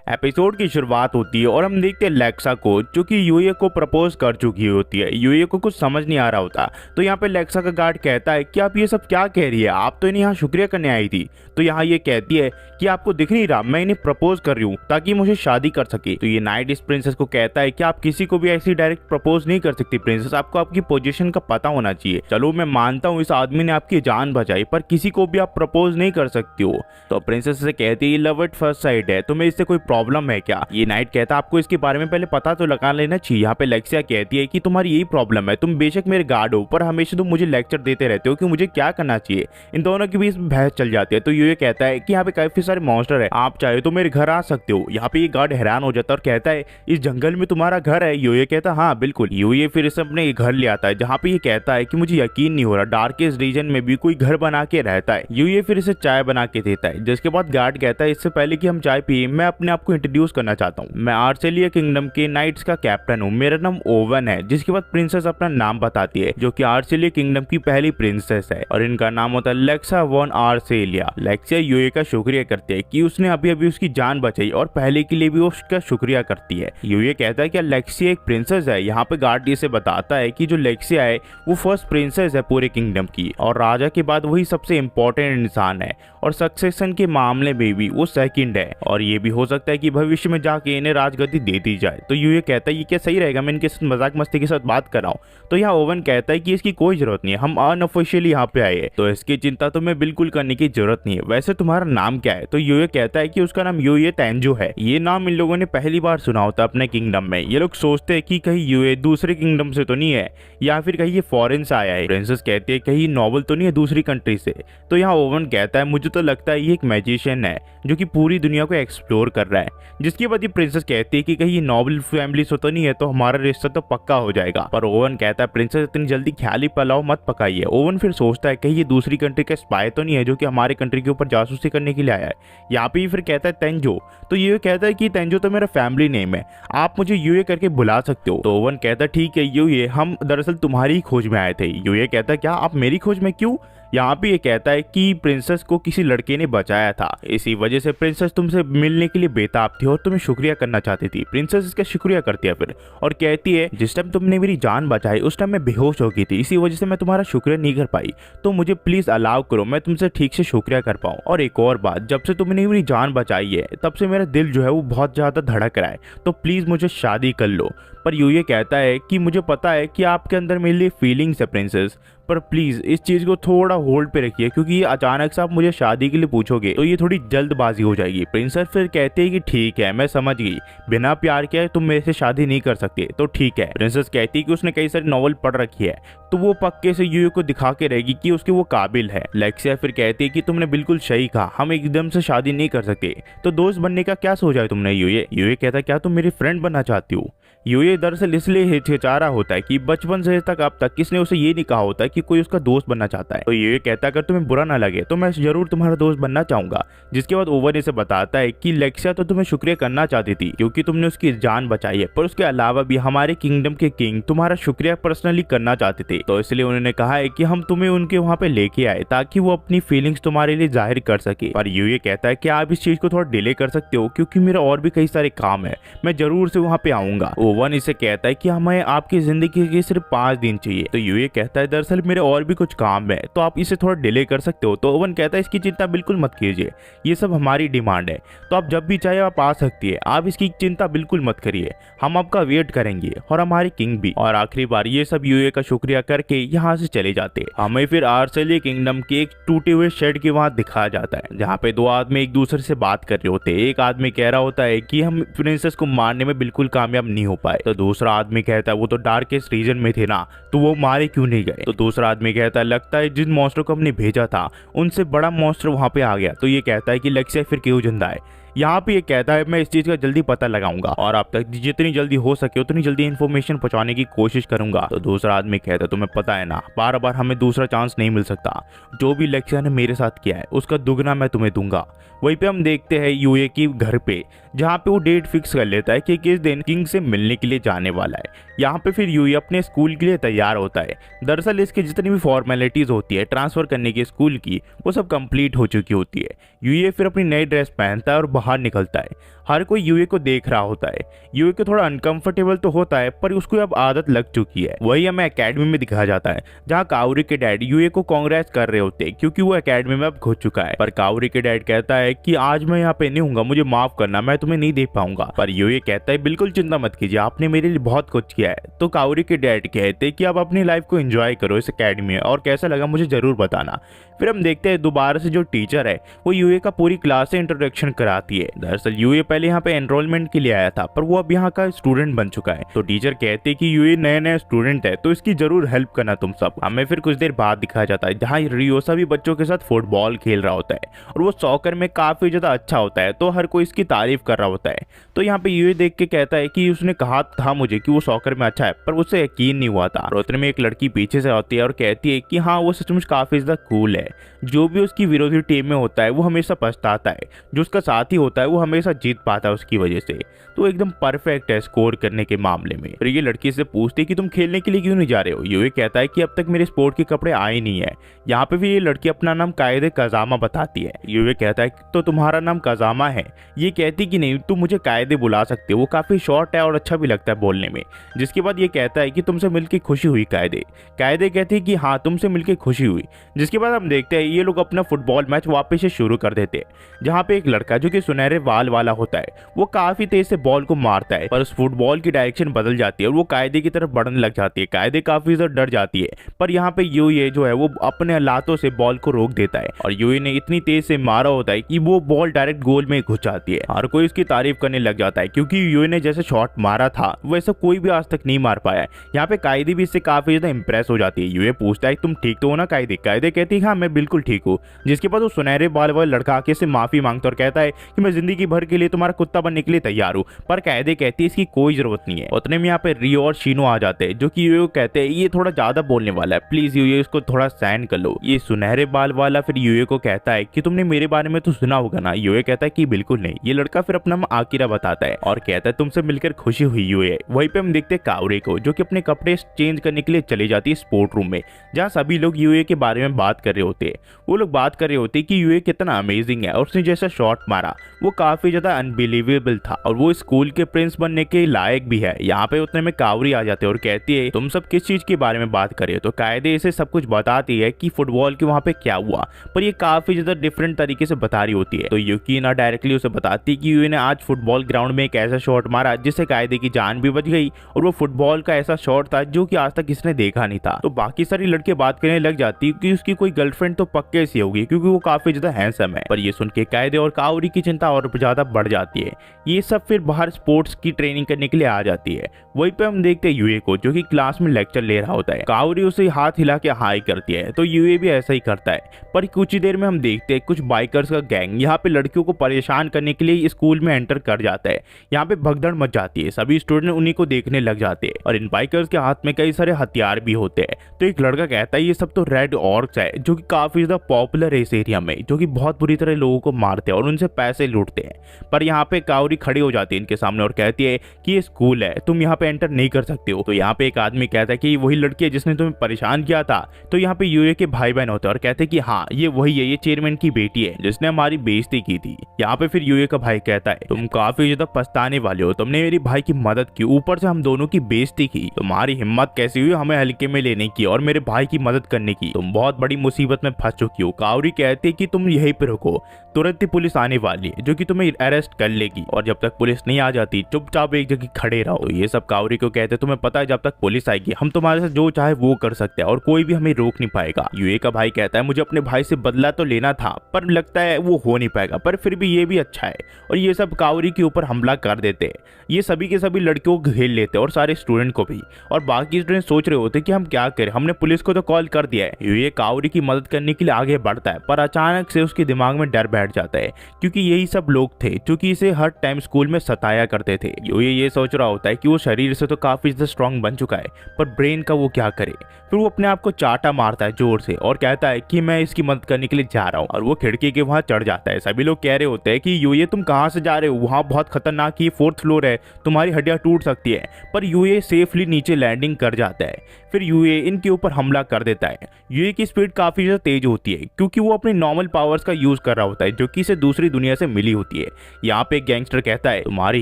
Episode की शुरुआत होती है और हम देखते हैं लेक्सा को, जो कि यूए को प्रपोज कर चुकी होती है। यूए को कुछ समझ नहीं आ रहा होता, तो यहाँ पे लेक्सा का गार्ड कहता है कि आप ये सब क्या कह रही है, आप तो इन्हें यहाँ शुक्रिया करने आई थी। तो यहाँ ये कहती है कि आपको दिख नहीं रहा, मैं इन्हें प्रपोज कर रही हूँ ताकि मुझे शादी कर सके। तो ये नाइट इस प्रिंसेस को कहता है कि आप किसी को भी ऐसी डायरेक्ट प्रपोज नहीं कर सकती प्रिंसेस, आपको आपकी पोजीशन का पता होना चाहिए। चलो मैं मानता हूँ इस आदमी ने आपकी जान बचाई, पर किसी को भी आप प्रपोज नहीं कर सकती हो। तो प्रिंसेस से कहती है लव एट फर्स्ट साइट है, तुम्हें इससे कोई प्रॉब्लम है क्या? ये नाइट कहता है आपको इसके बारे में पहले पता तो लगा लेना चाहिए। यहाँ पे लेक्सिया कहती है कि तुम्हारी यही प्रॉब्लम है, तुम बेशक मेरे गार्ड हो पर हमेशा तुम मुझे लेक्चर देते रहते हो कि मुझे क्या करना चाहिए। इन दोनों के बीच बहस चल जाती है। तो ये कहता है कि यहाँ पे काफी सारे मॉन्स्टर है, आप चाहे तो मेरे घर आ सकते हो। यहाँ पे ये गार्ड हैरान हो जाता है और कहता है इस जंगल में तुम्हारा घर है? ये कहता है हाँ बिल्कुल। ये फिर इसे अपने घर ले आता है, जहाँ पे ये कहता है कि मुझे यकीन नहीं हो रहा डार्केस्ट रीजन में भी कोई घर बना के रहता है। ये फिर इसे चाय बना के देता है, जिसके बाद गार्ड कहता है इससे पहले कि हम चाय पिए मैं अपने आप को इंट्रोड्यूस करना चाहता हूँ, मैं आर्सेलिया किंगडम के नाइट्स का कैप्टन हूँ, मेरा नाम ओवन है। जिसके बाद प्रिंसेस अपना नाम बताती है, जो कि आर्सेलिया किंगडम की पहली प्रिंसेस है और इनका नाम होता है लेक्सा वॉन आर्सेलिया। लेक्सिया यूए का शुक्रिया करती है कि उसने अभी अभी उसकी जान बचाई और पहले के लिए भी वो उसका शुक्रिया करती है। यूए कहता है कि लेक्सिया एक प्रिंसेस है। यहाँ पे गार्ड इसे बताता है कि जो लेक्सिया है वो फर्स्ट प्रिंसेस है पूरे किंगडम की और राजा के बाद वही सबसे इम्पोर्टेंट इंसान है और सक्सेशन के मामले में भी वो सेकंड है और ये भी हो सकता है कि भविष्य में जाके इन्हें राजगद्दी दे दी जाए। तो ये कहता है ये क्या सही रहेगा, मैं इनके साथ मजाक मस्ती के साथ बात कर रहा हूँ। तो यहाँ ओवन कहता है कि इसकी कोई जरूरत नहीं है, हम अनऑफिशियली यहाँ पे आए हैं, तो इसकी चिंता तुम्हें बिल्कुल करने की जरूरत नहीं है। वैसे तुम्हारा नाम क्या है? तो ये कहता है कि उसका नाम यूए तेंजो है। ये नाम इन लोगों ने पहली बार सुना होता अपने किंगडम में। ये लोग सोचते हैं कि कहीं यूए दूसरे किंगडम से तो नहीं है या फिर कहीं ये फॉरेन से आया है। प्रिंसेस कहती है कहीं नॉवल तो नहीं है दूसरी कंट्री से। तो यहाँ ओवन कहता है मुझे तो लगता है ये एक मैजिशियन है जो कि पूरी दुनिया को एक्सप्लोर कर रहा है। जिसके बाद ये प्रिंसेस कहती है कि कहीं ये नॉबल फैमिली से तो नहीं है, तो हमारा रिश्ता तो पक्का हो जाएगा। पर ओवन कहता है प्रिंसेस इतनी जल्दी ख्याली पुलाव मत पकाइए। ओवन फिर सोचता है कहीं ये दूसरी कंट्री का स्पाई तो नहीं है जो कि हमारे कंट्री के ऊपर जासूसी करने के लिए आया है। यहाँ पे फिर कहता है तेंजो। तो ये कहता है कि तेंजो तो मेरा फैमिली नेम है, आप मुझे यूए करके बुला सकते हो। तो ओवन कहता है ठीक है यूए, हम दरअसल तुम्हारी ही खोज में आए थे। यूए कहता है क्या आप मेरी खोज में? क्यों? यहाँ पे ये कहता है कि प्रिंसेस को किसी लड़के ने बचाया था, इसी वजह से प्रिंसेस तुमसे मिलने के लिए बेताब थी और तुम्हें शुक्रिया करना चाहती थी। प्रिंसेस इसका शुक्रिया करती है फिर और कहती है जिस टाइम तुमने मेरी जान बचाई उस टाइम मैं बेहोश हो गई थी, इसी वजह से मैं तुम्हारा शुक्रिया नहीं कर पाई, तो मुझे प्लीज अलाउ करो मैं तुमसे ठीक से शुक्रिया कर पाऊँ। और एक और बात, जब से तुमने मेरी जान बचाई है तब से मेरा दिल जो है वो बहुत ज्यादा धड़क रहा है, तो प्लीज मुझे शादी कर लो। पर ये कहता है कि मुझे पता है कि आपके अंदर मेरे लिए फीलिंग्स है प्रिंसेस, पर प्लीज इस चीज को थोड़ा होल्ड पे रखिए क्योंकि ये अचानक से आप मुझे शादी के लिए पूछोगे तो ये थोड़ी जल्दबाजी हो जाएगी। प्रिंसेस फिर कहते हैं कि ठीक है मैं समझ गई, बिना प्यार के तुम मेरे से शादी नहीं कर सकते, तो ठीक है। प्रिंसेस कहती है कि उसने कई सारी नॉवल पढ़ रखी है तो वो पक्के से यूए को दिखा के रहेगी कि उसके वो काबिल है। लेक्सिया फिर कहती है कि तुमने बिल्कुल सही कहा, हम एकदम से शादी नहीं कर सकते, तो दोस्त बनने का क्या सोचा है तुमने? यूए कहता है क्या तुम मेरी फ्रेंड बनना चाहती हो? यूए दरअसल इसलिए हिचकिचा रहा होता है कि बचपन से तक अब तक किसने उसे ये नहीं कहा होता कि कोई उसका दोस्त बनना चाहता है। तो ये कहता है अगर तुम्हें बुरा ना लगे तो मैं जरूर तुम्हारा दोस्त बनना चाहूंगा। जिसके बाद ओवन इसे बताता है कि लेक्सिया तो तुम्हें शुक्रिया करना चाहती थी क्योंकि तुमने उसकी जान बचाई है, पर उसके अलावा भी हमारे किंगडम के किंग तुम्हारा शुक्रिया पर्सनली करना चाहते थे, तो इसलिए उन्होंने कहा है कि हम तुम्हें उनके वहाँ पे लेके आए ताकि वो अपनी फीलिंग्स तुम्हारे लिए जाहिर कर सके। पर ये कहता है कि आप इस चीज को थोड़ा डिले कर सकते हो क्योंकि मेरा और भी कई सारे काम है, मैं जरूर से वहाँ पे आऊंगा। ओवन इसे कहता है कि हमें आपकी जिंदगी के सिर्फ 5 दिन चाहिए। तो ये कहता है दरअसल मेरे और भी कुछ काम है तो आप इसे थोड़ा डिले कर सकते हो। तो ओवन कहता है इसकी चिंता बिल्कुल मत कीजिए, ये सब हमारी डिमांड है, तो आप जब भी चाहे आप आ सकती है, आप इसकी चिंता बिल्कुल मत करिए, हम आपका वेट करेंगे और हमारे किंग भी। और आखिरी बार ये सब यूए का शुक्रिया करके यहाँ से चले जाते। हमें फिर आर्सेलिया किंगडम के एक टूटे हुए शेड के वहाँ दिखाया जाता है जहाँ पे 2 आदमी एक दूसरे से बात कर रहे होते हैं। एक आदमी कह रहा होता है कि हम प्रिंसेस को मारने में बिल्कुल कामयाब नहीं हो पाए, तो दूसरा आदमी कहता है वो तो डार्केस्ट रीजन में थे ना, तो वो मारे क्यों नहीं गए? तो दूसरा आदमी कहता है लगता है जिन मॉन्स्टर को हमने भेजा था उनसे बड़ा मॉन्स्टर वहां पे आ गया। तो ये कहता है कि लेक्सिया फिर क्यों जिंदा है? यहाँ पे ये कहता है मैं इस चीज का जल्दी पता लगाऊंगा और आप तक जितनी जल्दी हो सके उतनी जल्दी इन्फॉर्मेशन पहुंचाने की कोशिश करूंगा। तो दूसरा आदमी कहता है तुम्हें पता है ना, बार बार हमें दूसरा चांस नहीं मिल सकता, जो भी लेक्सिया ने मेरे साथ किया है उसका दुगना मैं तुम्हें दूंगा। वहीं पे हम देखते हैं यूए की घर पे, जहाँ पे वो डेट फिक्स कर लेता है कि किस दिन किंग से मिलने के लिए जाने वाला है। यहाँ पे फिर यूए अपने स्कूल के लिए तैयार होता है। दरअसल इसकी जितनी भी फॉर्मेलिटीज होती है ट्रांसफर करने की स्कूल की, वो सब कंप्लीट हो चुकी होती है। यूए फिर अपनी नई ड्रेस पहनता है और बाहर निकलता है। हर कोई यूए को देख रहा होता है। यूए को थोड़ा अनकंफर्टेबल तो होता है पर उसको अब आदत लग चुकी है। वही हमें एकेडमी में दिखाया जाता है जहाँ काउरी के डैड यूए को कांग्रेस कर रहे होते हैं क्योंकि वो एकेडमी में अब घुस चुका है। पर काउरी के डैड कहता है कि आज मैं यहाँ पे नहीं हूँगा, मुझे माफ करना, मैं तुम्हें नहीं देख पाऊंगा। पर यूए कहता है बिल्कुल चिंता मत कीजिए, आपने मेरे लिए बहुत कुछ किया है। तो काउरी के डैड कहते हैं कि आप अपनी लाइफ को एंजॉय करो इस एकेडमी में और कैसा लगा मुझे जरूर बताना। फिर हम देखते हैं दोबारा से जो टीचर है वो यूए का पूरी क्लास से इंट्रोडक्शन कराती है। दरअसल यूए पहले यहाँ पे एनरोलमेंट के लिए आया था पर वो अब यहाँ का स्टूडेंट बन चुका है। तो टीचर कहते हैं कि यूए नया नया स्टूडेंट है तो इसकी जरूर हेल्प करना तुम सब। हमें फिर कुछ देर बाद दिखाया जाता है जहाँ रियोसा भी बच्चों के साथ फुटबॉल खेल रहा होता है और वो सॉकर में काफी ज्यादा अच्छा होता है तो हर कोई इसकी तारीफ कर रहा होता है। तो यहाँ पे यूए देख के कहता है कि उसने कहा था मुझे कि वो सॉकर में अच्छा है पर उससे यकीन नहीं हुआ था। और उतने में एक लड़की पीछे से आती है और कहती है कि हाँ वो सचमुच काफी ज्यादा कूल है। जो भी उसकी विरोधी टीम में होता है वो हमेशा पछताता है, जो उसका साथी होता है वो हमेशा जीत पाता है उसकी वजह से। तो एकदम परफेक्ट है स्कोर करने के मामले में। फिर ये लड़की से पूछती है कि तुम खेलने के लिए क्यों नहीं जा रहे हो। यूए कहता है कि अब तक मेरे स्पोर्ट के कपड़े आए नहीं है। यहाँ पे भी ये लड़की अपना नाम कायदे कजामा बताती है। यूए कहता है तो तुम्हारा नाम कजामा है। ये कहती कि नहीं तुम मुझे कायदे बुला सकते हो, वो काफी शॉर्ट है और अच्छा भी लगता है बोलने में। जिसके बाद ये कहता है कि तुमसे मिलकर खुशी हुई कायदे। कायदे कहती है कि हाँ तुमसे मिलकर खुशी हुई। जिसके बाद हम देखते हैं ये लोग अपना फुटबॉल मैच वापस से शुरू कर देते हैं जहाँ पे एक लड़का जो कि सुनहरे बाल वाला होता है वो काफी तेज से बॉल को मारता है पर उस फुटबॉल की डायरेक्शन बदल जाती है और वो कायदे की तरफ बढ़ने लग जाती है। कायदे काफी ज्यादा डर जाती है पर यहाँ पे यूए जो है वो अपने लातों से बॉल को रोक देता है और यूए ने इतनी तेज से मारा होता है कि वो बॉल डायरेक्ट गोल में घुस जाती है। हर कोई उसकी तारीफ करने लग जाता है क्योंकि यूए ने जैसे शॉट मारा था वैसे कोई भी आज तक नहीं मार पाया है। यहाँ पे कायदे भी इससे काफी ज्यादा इंप्रेस हो जाती है। यूए पूछता है तुम ठीक तो हो ना कायदे। कायदे कहती है हाँ मैं बिल्कुल ठीक हूँ। जिसके बाद वो सुनहरे बाल वाला लड़का आके से माफी मांगता और कहता है कि मैं जिंदगी भर के लिए तुम्हारा कुत्ता बनने के लिए तैयार हूँ। पर कायदे कहती है इसकी कोई जरूरत नहीं है। उतने में यहाँ पे रियो और शीनो आ जाते हैं जो कि यूए को कहते हैं ये थोड़ा ज्यादा बोलने वाला है, प्लीज यूए इसको थोड़ा सहन कर लो। ये सुनहरे बाल वाला फिर यूए को कहता है कि तुमने मेरे बारे में तो सुना होगा ना। यूए कहता है कि बिल्कुल नहीं। ये लड़का फिर अपना आकिरा बताता है और कहता है तुमसे मिलकर खुशी हुई यूए। वहीं पे हम देखते हैं कावरे को जो कि अपने कपड़े चेंज करने के लिए चली जाती है स्पोर्ट रूम में जहाँ सभी लोग यूए के बारे में बात कर रहे होते हैं। वो लोग बात कर रहे होते हैं कि यूए कितना अमेजिंग है और उसने जैसा शॉट मारा वो काफी ज्यादा अनबिलीवेबल था और वो स्कूल के प्रिंस बनने के लायक भी है। यहाँ पे उतने में कावरी आ जाते हैं और कहती है तुम सब किस चीज के बारे में बात कर रहे हो। तो कायदे इसे सब कुछ बताती है कि फुटबॉल के वहाँ पे क्या हुआ पर ये काफी ज्यादा डिफरेंट तरीके से बता रही होती है। तो युकीना डायरेक्टली उसे बताती है कि यूए ने आज फुटबॉल ग्राउंड में एक ऐसा शॉट मारा जिससे कायदे की जान भी बच गई और वो फुटबॉल का ऐसा शॉट था जो कि आज तक किसने देखा नहीं था। तो बाकी सारी लड़के बात करने लग जाती कि उसकी कोई गर्लफ्रेंड तो पक्के सी होगी क्योंकि वो काफी ज्यादा हैंडसम है। पर ये सुन के कायदे और कावरी की चिंता और ज्यादा बढ़ जाती है। ये सब फिर बाहर स्पोर्ट्स की ट्रेनिंग करने के लिए आ जाती है। वहीं पे हम देखते हैं यूए को जो कि क्लास में लेक्चर ले रहा होता है। कावरी उसे हाथ हिला के हाई करती है तो यूए भी ऐसा ही करता है। पर कुछ ही देर में हम देखते हैं कुछ बाइकर्स का गैंग यहाँ पे लड़कियों को परेशान करने के लिए स्कूल में एंटर कर जाता है। यहाँ पे भगदड़ मच जाती है, सभी स्टूडेंट उन्हीं को देखने लग जाते हैं और इन बाइकर्स के हाथ में कई सारे हथियार भी होते हैं। तो एक लड़का कहता है ये सब तो रेड ऑर्क्स है जो कि काफी ज्यादा पॉपुलर है इस एरिया में, जो कि बहुत बुरी तरह लोगों को मारते हैं और उनसे पैसे लूटते हैं। पर यहाँ पे कावरी खड़ी हो जाती है इनके सामने और कहती है कि ये स्कूल है, तुम यहाँ पे एंटर नहीं कर सकते हो। तो यहाँ पे एक आदमी कहता है कि वही लड़की है जिसने तुम्हें परेशान किया था। तो यहाँ पे यूए के भाई बहन होते हैं और कहते हैं कि हाँ ये वही है, ये चेयरमैन की बेटी है जिसने हमारी बेइज्जती की थी। यहाँ पे फिर यूए का भाई कहता है तुम काफी ज्यादा पछताने वाले हो, तुमने मेरे भाई की मदद की, ऊपर से हम दोनों की बेइज्जती की। तुम्हारी हिम्मत कैसी हुई हमें हल्के में लेने की और मेरे भाई की मदद करने की, तुम बहुत बड़ी मुसीबत में फंस चुकी हो। कावरी कहती है कि तुम यहीं पे रुको, तुरंत ही पुलिस आने वाली है जो कि तुम्हें अरेस्ट कर लेगी और जब तक पुलिस नहीं आ जाती चुपचाप एक जगह खड़े रहो। तो ये सब कावरी को कहते तुम्हें पता है जब तक पुलिस आएगी हम तुम्हारे साथ जो चाहे वो कर सकते हैं और कोई भी हमें रोक नहीं पाएगा। यूए का भाई कहता है मुझे अपने भाई से बदला तो लेना था पर लगता है वो हो नहीं पाएगा, पर फिर भी ये भी अच्छा है। और ये सब कावरी के ऊपर हमला कर देते हैं। ये सभी के सभी लड़कियों को घेर लेते हैं और सारे स्टूडेंट को भी। और बाकी स्टूडेंट सोच रहे होते कि हम क्या करें, हमने पुलिस को तो कॉल कर दिया है। यूए कावरी की मदद करने के लिए आगे बढ़ता है पर अचानक से उसके दिमाग में डर बैठ जाता है क्योंकि यही सब लोग थे जो कि इसे हर टाइम स्कूल में सताया करते थे। ये सोच रहा होता है कि वो शरीर से तो काफी ज्यादा स्ट्रांग बन चुका है पर ब्रेन का वो क्या करे। फिर वो अपने आप को चाटा मारता है जोर से और कहता है कि मैं इसकी मदद करने के लिए जा रहा हूँ और वो खिड़की के वहां चढ़ जाता है। सभी लोग कह रहे होते हैं कि यूए तुम कहाँ से जा रहे हो, वहां बहुत खतरनाक ये 4th फ्लोर है, तुम्हारी हड्डियां टूट सकती है। पर यूए सेफली नीचे लैंडिंग कर जाता है। फिर यूए इनके ऊपर हमला कर देता है। यूए की स्पीड काफी ज्यादा तेज होती है क्योंकि वो अपने नॉर्मल पावर्स का यूज कर रहा होता है जो कि इसे दूसरी दुनिया से मिली होती है। यहाँ यहाँ पे एक गैंगस्टर कहता है तुम्हारी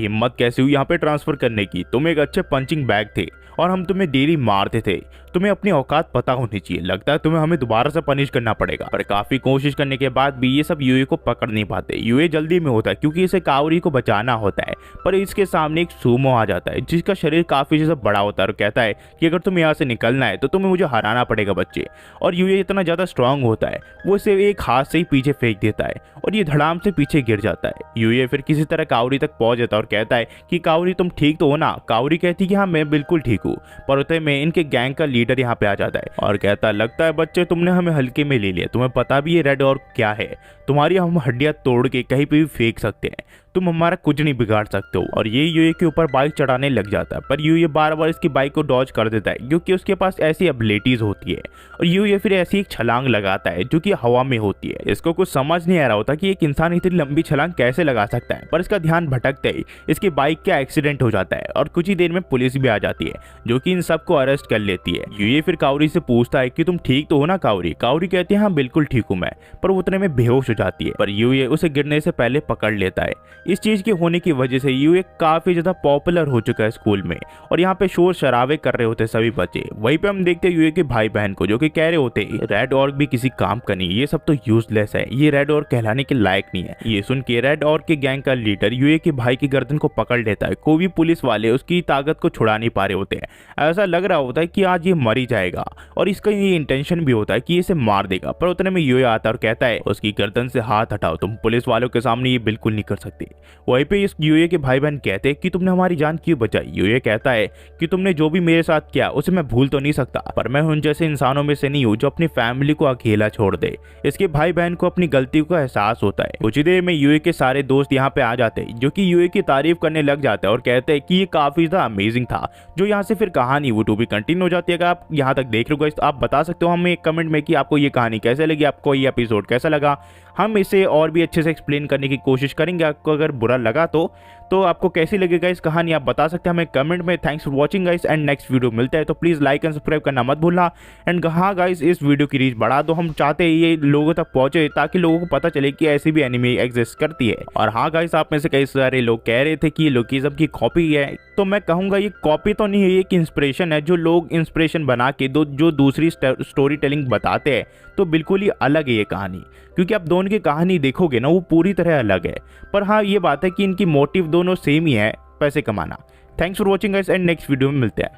हिम्मत कैसे हुई यहाँ पे ट्रांसफर करने की, तुम एक अच्छे पंचिंग बैग थे और हम तुम्हें डेली मारते थे, तुम्हें अपनी औकात पता होनी चाहिए, लगता है तुम्हें हमें दोबारा से पनिश करना पड़ेगा। पर काफी कोशिश करने के बाद भी ये सब यूए को पकड़ नहीं पाते। यूए जल्दी में होता है क्योंकि इसे कावरी को बचाना होता है, पर इसके सामने एक सूमो आ जाता है जिसका शरीर काफी ज्यादा बड़ा होता है और कहता है कि अगर तुम्हें यहाँ से निकलना है तो तुम्हें मुझे हराना पड़ेगा बच्चे। और यूए इतना ज्यादा स्ट्रांग होता है वो इसे एक हाथ से ही पीछे फेंक देता है और ये धड़ाम से पीछे गिर जाता है। यूए फिर किसी तरह कावरी तक पहुंच जाता है और कहता है कि कावरी तुम ठीक तो हो ना। कावरी कहती है कि हाँ मैं बिल्कुल ठीक हूँ। पर उतने में इनके गैंग का लीडर यहाँ पे आ जाता है और कहता लगता है बच्चे तुमने हमें हल्के में ले लिया, तुम्हें पता भी है रेड और क्या है, तुम्हारी हम हड्डियां तोड़ के कहीं पे भी फेंक सकते हैं, तुम हमारा कुछ नहीं बिगाड़ सकते हो। और ये यूए के ऊपर बाइक चढ़ाने लग जाता है पर यूए बार बार इसकी बाइक को डॉज कर देता है क्योंकि उसके पास ऐसी एबिलिटीज होती है। और यूए फिर ऐसी एक छलांग लगाता है जो कि हवा में होती है। इसको कुछ समझ नहीं आ रहा होता कि एक इंसान इतनी लंबी छलांग कैसे लगा सकता है, पर इसका ध्यान भटकते ही इसकी बाइक का एक्सीडेंट हो जाता है और कुछ ही देर में पुलिस भी आ जाती है जो कि इन सबको अरेस्ट कर लेती है। यूए फिर कावरी से पूछता है कि तुम ठीक तो हो ना कावरी। कावरी कहती है हाँ बिल्कुल ठीक हूँ मैं, पर वो उतने में बेहोश हो जाती है। पर यूए उसे गिरने से पहले पकड़ लेता है। इस चीज के होने की वजह से यूए काफी ज्यादा पॉपुलर हो चुका है स्कूल में और यहाँ पे शोर शराबे कर रहे होते सभी बच्चे। वहीं पे हम देखते हैं यूए के भाई बहन को जो कि कह रहे होते रेड ऑर्ग भी किसी काम का नहीं, ये सब तो यूजलेस है, ये रेड ऑर्ग कहलाने के लायक नहीं है। ये सुन के रेड ऑर्ग के गैंग का लीडर यूए के भाई की गर्दन को पकड़ लेता है। कोई भी पुलिस वाले उसकी ताकत को छुड़ा नहीं पा रहे होते हैं। ऐसा लग रहा होता है कि आज ये मर ही जाएगा और इसका ये इंटेंशन भी होता है कि इसे मार देगा। पर उतने में यूए आता है और कहता है उसकी गर्दन से हाथ हटाओ, तुम पुलिस वालों के सामने ये बिल्कुल नहीं कर सकते। वहीं पे इस यूए के भाई बहन कहते हैं कि तुमने हमारी जान क्यों बचाई। यूए कहता है कि तुमने जो भी मेरे साथ किया उसे मैं भूल तो नहीं सकता, पर मैं उन जैसे इंसानों में से नहीं हूँ जो अपनी फैमिली को अकेला छोड़ दे। इसके भाई बहन को अपनी गलती का एहसास होता है। कुछ ही देर में यूए के सारे दोस्त यहाँ पे आ जाते हैं जो कि यूए की तारीफ करने लग जाते हैं और कहते हैं कि ये काफी ज्यादा अमेजिंग था। जो यहाँ से फिर कहानी वो टू भी कंटिन्यू हो जाती है। अगर आप यहाँ तक देख रहे हो तो आप बता सकते हो हमें एक कमेंट में कि आपको ये कहानी कैसे लगी, आपको ये एपिसोड कैसा लगा। हम इसे और भी अच्छे से एक्सप्लेन करने की कोशिश करेंगे। आपको अगर बुरा लगा तो आपको कैसी लगेगा इस कहानी आप बता सकते हैं हमें कमेंट में। Thanks for watching guys and next video मिलता है तो प्लीज़ लाइक एंड सब्सक्राइब करना मत भूलना। एंड हाँ गाइस इस वीडियो की रीच बढ़ा दो, हम चाहते हैं ये लोगों तक पहुंचे ताकि लोगों को पता चले कि ऐसी भी एनिमे एग्जिस्ट करती है। और हाँ गाइस आप में से कई सारे लोग कह रहे थे कि ये लोकिज्म की कॉपी है, तो मैं कहूँगा ये कॉपी तो नहीं है, ये एक इंस्पिरेशन है। जो लोग इंस्पिरेशन बना के जो दूसरी स्टोरी टेलिंग बताते हैं तो बिल्कुल ही अलग है ये कहानी, क्योंकि आप दोनों की कहानी देखोगे ना वो पूरी तरह अलग है। पर हाँ ये बात है कि इनकी मोटिव दोनों सेम ही है, पैसे कमाना। Thanks for watching guys and next video में मिलते हैं।